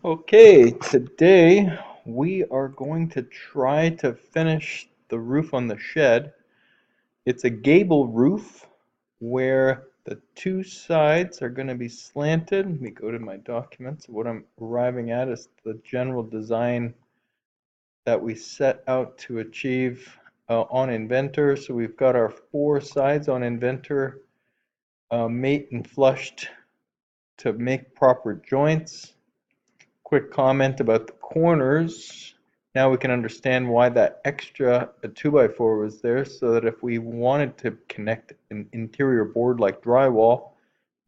Okay, today we are going to try to finish the roof on the shed. It's a gable roof where the two sides are going to be slanted. Let me go to my documents. What I'm arriving at is the general design that we set out to achieve on Inventor. So we've got our four sides on Inventor mate and flushed to make proper joints. Quick comment about the corners. Now we can understand why that extra 2x4 was there, so that if we wanted to connect an interior board like drywall,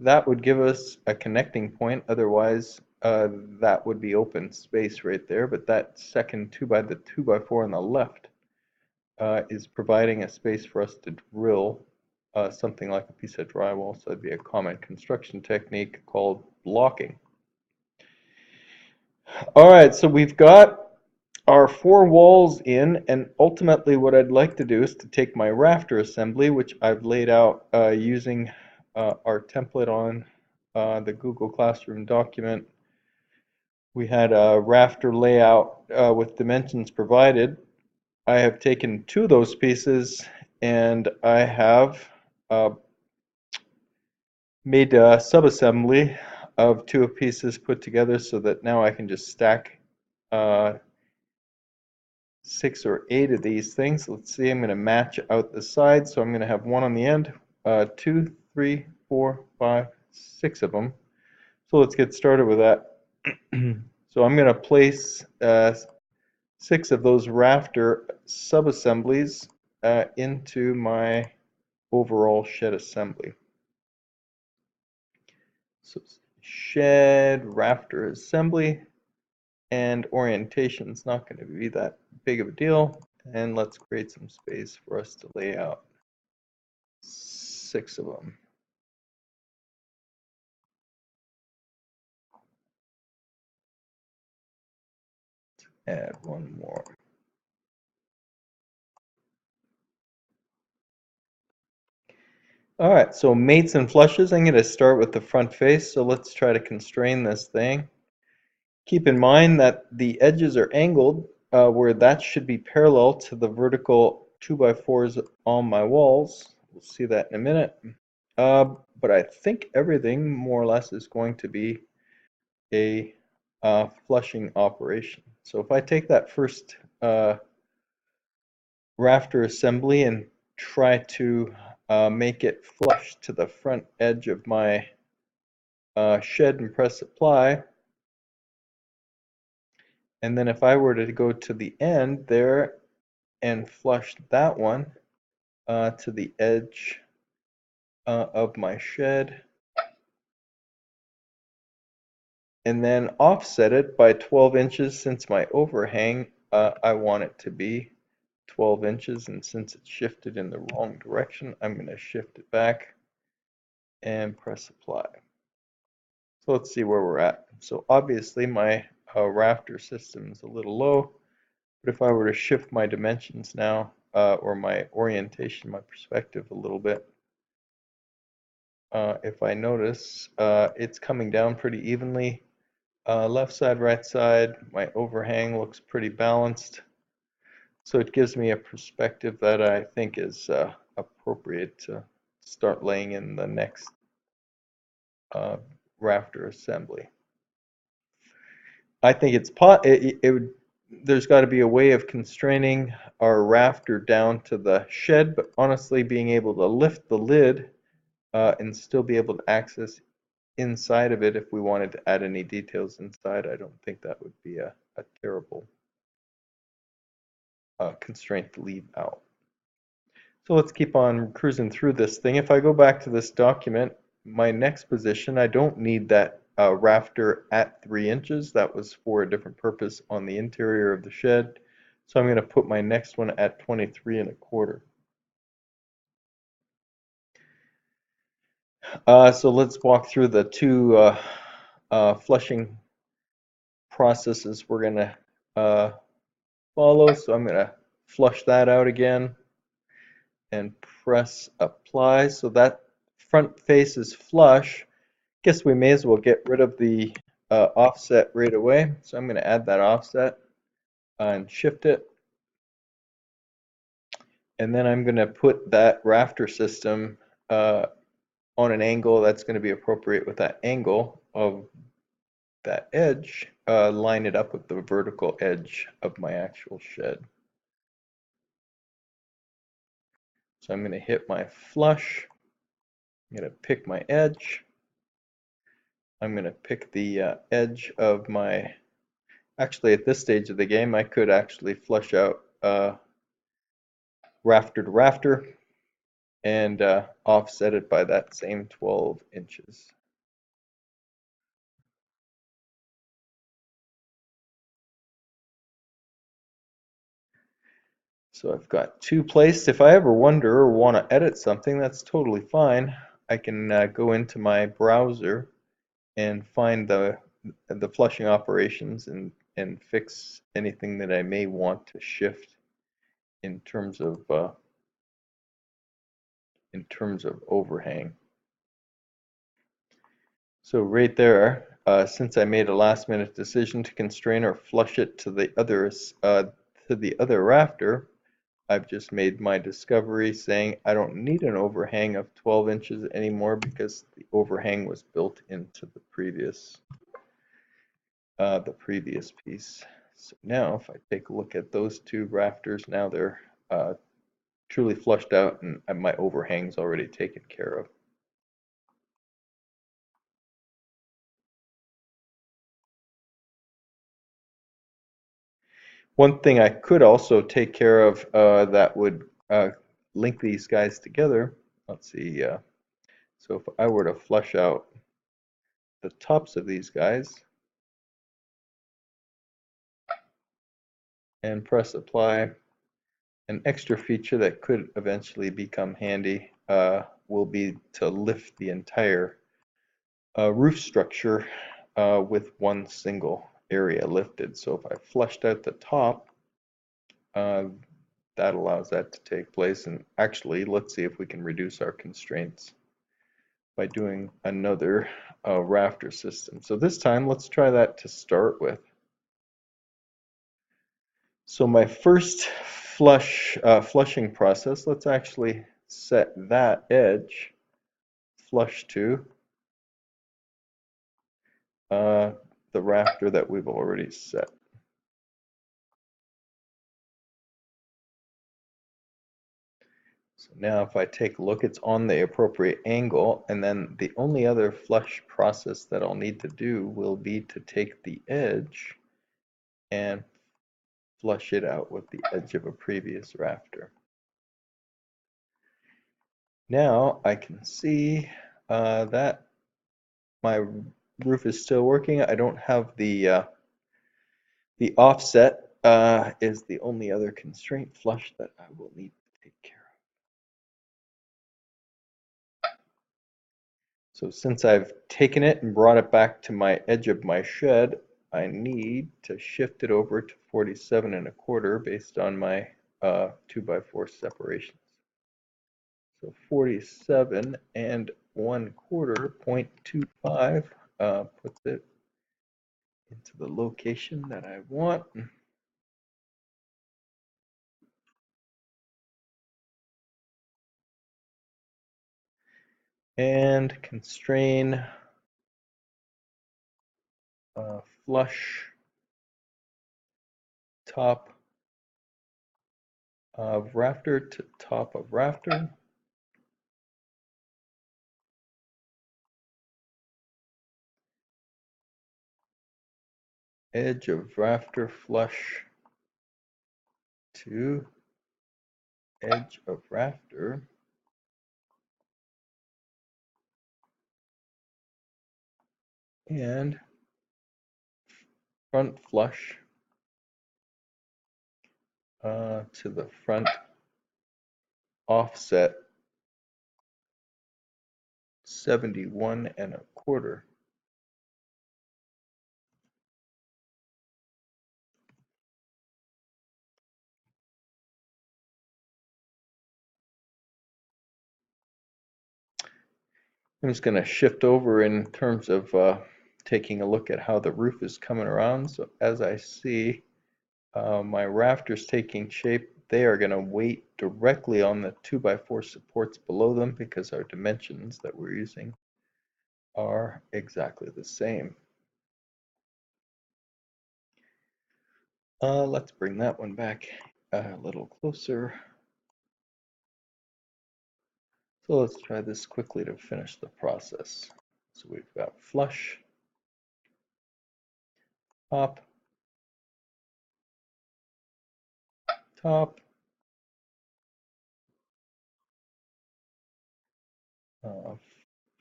that would give us a connecting point. Otherwise, that would be open space right there. But that second 2x4 on the left is providing a space for us to drill something like a piece of drywall. So that'd be a common construction technique called blocking. All right, so we've got our four walls in, and ultimately what I'd like to do is to take my rafter assembly, which I've laid out using our template on the Google Classroom document. We had a rafter layout with dimensions provided. I have taken two of those pieces and I have made a subassembly of two pieces put together so that now I can just stack 6 or 8 of these things. Let's see, I'm going to match out the sides. So I'm going to have one on the end, 2, 3, 4, 5, 6 of them. So let's get started with that. So I'm going to place 6 of those rafter sub-assemblies into my overall shed assembly. So shed rafter assembly, and orientation is not going to be that big of a deal. And let's create some space for us to lay out 6 of them. Add one more. All right, so mates and flushes, I'm going to start with the front face. So let's try to constrain this thing. Keep in mind that the edges are angled where that should be parallel to the vertical 2x4s on my walls. We'll see that in a minute. But I think everything more or less is going to be a flushing operation. So if I take that first rafter assembly and try to make it flush to the front edge of my shed and press apply, and then if I were to go to the end there and flush that one to the edge of my shed, and then offset it by 12 inches since my overhang, I want it to be 12 inches, and since it's shifted in the wrong direction, I'm going to shift it back and press apply. So let's see where we're at. So obviously my rafter system is a little low, but if I were to shift my dimensions now, or my orientation, my perspective a little bit, if I notice, it's coming down pretty evenly. Left side, right side, my overhang looks pretty balanced. So it gives me a perspective that I think is appropriate to start laying in the next rafter assembly. I think it would, there's got to be a way of constraining our rafter down to the shed, but honestly being able to lift the lid and still be able to access inside of it if we wanted to add any details inside. I don't think that would be a terrible constraint to leave out. So let's keep on cruising through this thing. If I go back to this document, my next position, I don't need that rafter at 3 inches. That was for a different purpose on the interior of the shed. So I'm going to put my next one at 23 1/4. So let's walk through the two flushing processes we're going to follow. So I'm going to flush that out again and press apply. So that front face is flush. Guess we may as well get rid of the offset right away. So I'm going to add that offset and shift it. And then I'm going to put that rafter system on an angle that's going to be appropriate with that angle of that edge, line it up with the vertical edge of my actual shed. So I'm going to hit my flush. I'm going to pick my edge. I'm going to pick the edge of my, actually at this stage of the game, I could actually flush out rafter to rafter and offset it by that same 12 inches. So I've got two placed. If I ever wonder or want to edit something, that's totally fine. I can go into my browser and find the flushing operations and fix anything that I may want to shift in terms of overhang. So right there, since I made a last minute decision to constrain or flush it to the other rafter, I've just made my discovery saying I don't need an overhang of 12 inches anymore because the overhang was built into the previous piece. So now if I take a look at those two rafters, now they're truly flushed out and my overhang's already taken care of. One thing I could also take care of that would link these guys together, let's see, so if I were to flush out the tops of these guys and press apply, an extra feature that could eventually become handy will be to lift the entire roof structure with one single area lifted. So if I flushed out the top, uh, that allows that to take place. And actually, let's see if we can reduce our constraints by doing another rafter system. So this time, let's try that to start with. So my first flushing process, let's actually set that edge flush to the rafter that we've already set. So now if I take a look, it's on the appropriate angle, and then the only other flush process that I'll need to do will be to take the edge and flush it out with the edge of a previous rafter. Now I can see that my roof is still working. I don't have the offset is the only other constraint flush that I will need to take care of. So since I've taken it and brought it back to my edge of my shed, I need to shift it over to 47 1/4 based on my 2x4 separations. So 47 1/4 0.25 puts it into the location that I want. And constrain flush top of rafter to top of rafter. Edge of rafter flush to edge of rafter. And front flush to the front offset 71 1/4. I'm just going to shift over in terms of taking a look at how the roof is coming around. So as I see my rafters taking shape, they are going to weight directly on the 2x4 supports below them because our dimensions that we're using are exactly the same. Let's bring that one back a little closer. So let's try this quickly to finish the process. So we've got flush, top, top,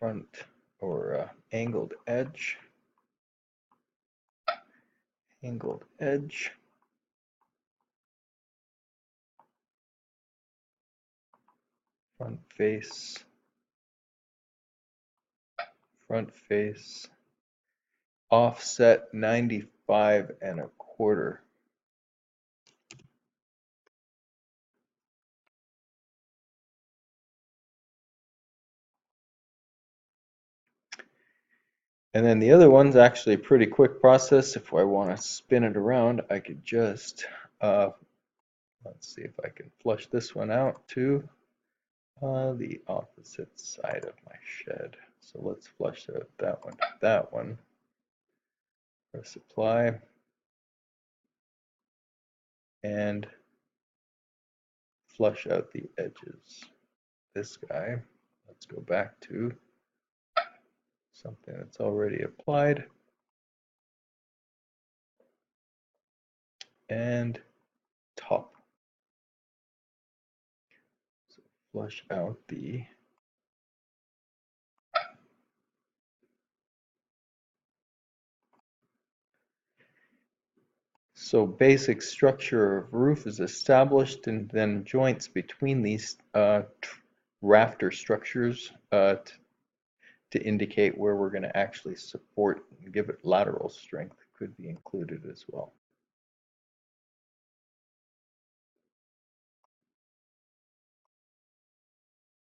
front or angled edge, angled edge, front face, offset 95.25. And then the other one's actually a pretty quick process. If I want to spin it around, I could just, let's see if I can flush this one out to the opposite side of my shed. So let's flush out that one. Press apply. And flush out the edges. This guy, let's go back to something that's already applied. And top. So flush out the So basic structure of roof is established, and then joints between these rafter structures to indicate where we're going to actually support and give it lateral strength could be included as well.